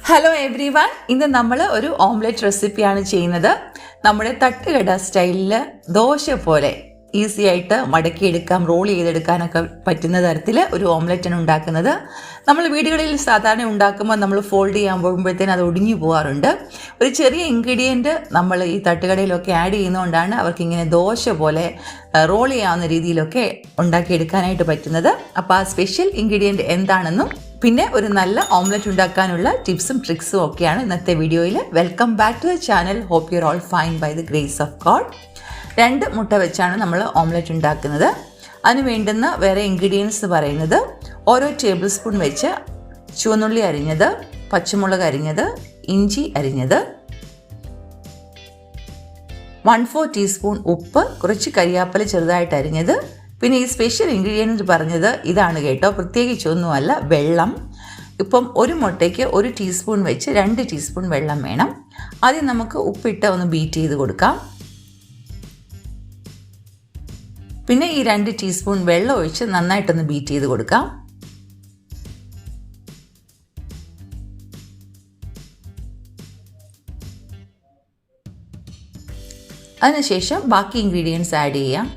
Hello every one, ഇന്ന് നമ്മൾ ഒരു ഓംലെറ്റ് റെസിപ്പിയാണ് ചെയ്യുന്നത്. നമ്മുടെ തട്ടുകട സ്റ്റൈലിൽ ദോശ പോലെ ഈസി ആയിട്ട് മടക്കിയെടുക്കാം, റോൾ ചെയ്തെടുക്കാനൊക്കെ പറ്റുന്ന തരത്തിൽ ഒരു ഓംലെറ്റാണ് ഉണ്ടാക്കുന്നത്. നമ്മൾ വീടുകളിൽ സാധാരണ ഉണ്ടാക്കുമ്പോൾ നമ്മൾ ഫോൾഡ് ചെയ്യാൻ പോകുമ്പോഴത്തേന് അത് ഒടിഞ്ഞു പോകാറുണ്ട്. ഒരു ചെറിയ ഇൻഗ്രീഡിയൻറ്റ് നമ്മൾ ഈ തട്ടുകടയിലൊക്കെ ആഡ് ചെയ്യുന്നതുകൊണ്ടാണ് അവർക്കിങ്ങനെ ദോശ പോലെ റോൾ ചെയ്യാവുന്ന രീതിയിലൊക്കെ ഉണ്ടാക്കിയെടുക്കാനായിട്ട് പറ്റുന്നത്. അപ്പോൾ ആ സ്പെഷ്യൽ ഇൻഗ്രീഡിയൻറ്റ് എന്താണെന്നും പിന്നെ ഒരു നല്ല ഓംലെറ്റ് ഉണ്ടാക്കാനുള്ള ടിപ്സും ട്രിക്സും ഒക്കെയാണ് ഇന്നത്തെ വീഡിയോയിൽ. Welcome back to the channel. Hope you are all fine by the grace of God. 2 മുട്ട വെച്ചാണ് നമ്മൾ ഓംലെറ്റ് ഉണ്ടാക്കുന്നത്. അതിന് വേണ്ടുന്ന വേറെ ഇൻഗ്രീഡിയൻസ് പറയുന്നത് ഓരോ ടേബിൾ സ്പൂൺ വെച്ച് ചുവന്നുള്ളി അരിഞ്ഞത്, പച്ചമുളക് അരിഞ്ഞത്, ഇഞ്ചി അരിഞ്ഞത്, 1/4 ടീസ്പൂൺ ഉപ്പ്, കുറച്ച് കരിയാപ്പല ചെറുതായിട്ട് അരിഞ്ഞത്. പിന്നെ ഈ സ്പെഷ്യൽ ഇൻഗ്രീഡിയൻറ്റ് പറഞ്ഞത് ഇതാണ് കേട്ടോ, പ്രത്യേകിച്ചൊന്നുമല്ല, വെള്ളം. ഇപ്പം ഒരു മുട്ടയ്ക്ക് 1 ടീസ്പൂൺ വെച്ച് 2 ടീസ്പൂൺ വെള്ളം വേണം. ആദ്യം നമുക്ക് ഉപ്പിട്ട് ഒന്ന് ബീറ്റ് ചെയ്ത് കൊടുക്കാം. പിന്നെ ഈ 2 ടീസ്പൂൺ വെള്ളം ഒഴിച്ച് നന്നായിട്ടൊന്ന് ബീറ്റ് ചെയ്ത് കൊടുക്കാം. അതിനുശേഷം ബാക്കി ഇൻഗ്രീഡിയൻസ് ആഡ് ചെയ്യാം.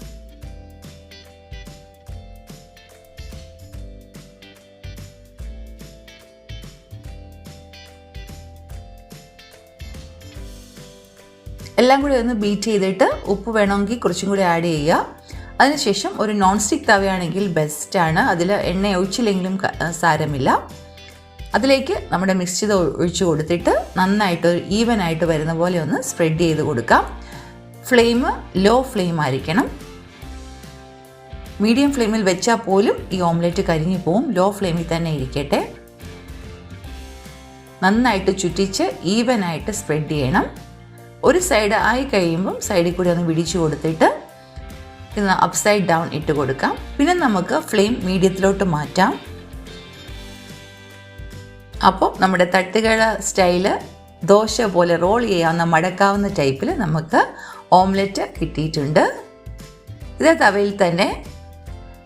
എല്ലാം കൂടി ഒന്ന് ബീറ്റ് ചെയ്തിട്ട് ഉപ്പ് വേണമെങ്കിൽ കുറച്ചും കൂടി ആഡ് ചെയ്യുക. അതിനുശേഷം ഒരു നോൺ സ്റ്റിക്ക് തവയാണെങ്കിൽ ബെസ്റ്റാണ്. അതിൽ എണ്ണ ഒഴിച്ചില്ലെങ്കിലും സാരമില്ല. അതിലേക്ക് നമ്മുടെ മിക്സ് ചെയ്ത് ഒഴിച്ച് കൊടുത്തിട്ട് നന്നായിട്ട് ഈവനായിട്ട് വരുന്ന പോലെ ഒന്ന് സ്പ്രെഡ് ചെയ്ത് കൊടുക്കാം. ഫ്ലെയിം ലോ ഫ്ലെയിം ആയിരിക്കണം. മീഡിയം ഫ്ലെയിമിൽ വെച്ചാൽ പോലും ഈ ഓംലെറ്റ് കരിഞ്ഞു പോവും. ലോ ഫ്ലെയിമിൽ തന്നെ ഇരിക്കട്ടെ. നന്നായിട്ട് ചുറ്റിച്ച് ഈവനായിട്ട് സ്പ്രെഡ് ചെയ്യണം. ഒരു സൈഡ് ആയി കഴിയുമ്പം സൈഡിൽ കൂടി ഒന്ന് പിടിച്ചു കൊടുത്തിട്ട് ഇന്ന് അപ്സൈഡ് ഡൗൺ ഇട്ട് കൊടുക്കാം. പിന്നെ നമുക്ക് ഫ്ലെയിം മീഡിയത്തിലോട്ട് മാറ്റാം. അപ്പോൾ നമ്മുടെ തട്ടുകട സ്റ്റൈല് ദോശ പോലെ റോൾ ചെയ്യാവുന്ന മടക്കാവുന്ന ടൈപ്പിൽ നമുക്ക് ഓംലെറ്റ് കിട്ടിയിട്ടുണ്ട്. ഇതേ തവയിൽ തന്നെ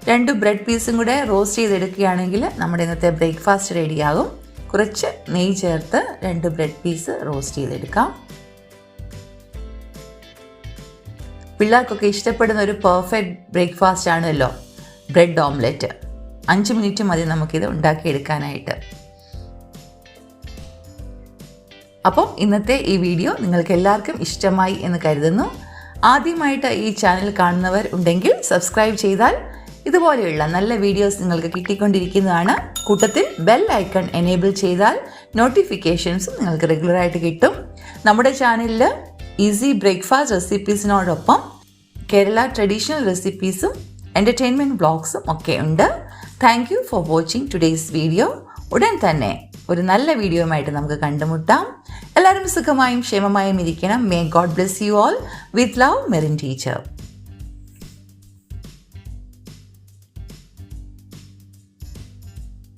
2 ബ്രെഡ് പീസും കൂടെ റോസ്റ്റ് ചെയ്തെടുക്കുകയാണെങ്കിൽ നമ്മുടെ ഇന്നത്തെ ബ്രേക്ക്ഫാസ്റ്റ് റെഡിയാകും. കുറച്ച് നെയ്യ് ചേർത്ത് 2 ബ്രെഡ് പീസ് റോസ്റ്റ് ചെയ്തെടുക്കാം. പിള്ളേർക്കൊക്കെ ഇഷ്ടപ്പെടുന്ന ഒരു പെർഫെക്റ്റ് ബ്രേക്ക്ഫാസ്റ്റ് ആണല്ലോ ബ്രെഡ് ഓംലെറ്റ്. 5 മിനിറ്റ് മതി നമുക്കിത് ഉണ്ടാക്കിയെടുക്കാനായിട്ട്. അപ്പോൾ ഇന്നത്തെ ഈ വീഡിയോ നിങ്ങൾക്ക് എല്ലാവർക്കും ഇഷ്ടമായി എന്ന് കരുതുന്നു. ആദ്യമായിട്ട് ഈ ചാനൽ കാണുന്നവർ ഉണ്ടെങ്കിൽ സബ്സ്ക്രൈബ് ചെയ്താൽ ഇതുപോലെയുള്ള നല്ല വീഡിയോസ് നിങ്ങൾക്ക് കിട്ടിക്കൊണ്ടിരിക്കുന്നതാണ്. കൂട്ടത്തിൽ ബെൽ ഐക്കൺ എനേബിൾ ചെയ്താൽ നോട്ടിഫിക്കേഷൻസും നിങ്ങൾക്ക് റെഗുലറായിട്ട് കിട്ടും. നമ്മുടെ ചാനലിൽ ഈസി ബ്രേക്ക്ഫാസ്റ്റ് റെസിപ്പീസിനോടൊപ്പം കേരള ട്രഡീഷണൽ റെസിപ്പീസും എൻ്റർടൈൻമെൻറ്റ് വ്ളോഗ്സും ഒക്കെ ഉണ്ട്. Thank you for watching today's video. ഉടൻ തന്നെ ഒരു നല്ല വീഡിയോയുമായിട്ട് നമുക്ക് കണ്ടുമുട്ടാം. എല്ലാവരും സുഖമായും ക്ഷേമമായും ഇരിക്കണം. May God bless you all. With love, Merin teacher.